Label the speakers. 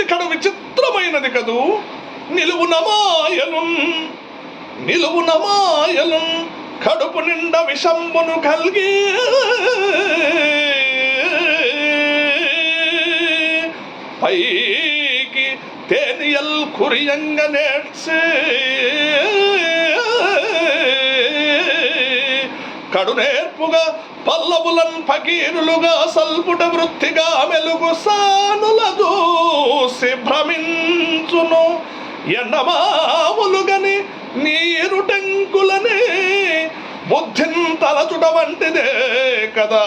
Speaker 1: ప్రకృతి కడు విచిత్రమైనది కదూ. నిలువు నమాయలు కడుపు నిండా విషంబును కలిగి పైకి తేనియల్ కురియంగ నేర్చే కడు నేర్పుగా పల్లవులన్ ఫకీరులుగా సల్పుట వృత్తిగా మెలుగు సానుల దూసి భ్రమించును. ఎండమాములుగని నీరు టెంకులనే బుద్ధిన్ తలచుట వంటిదే కదా.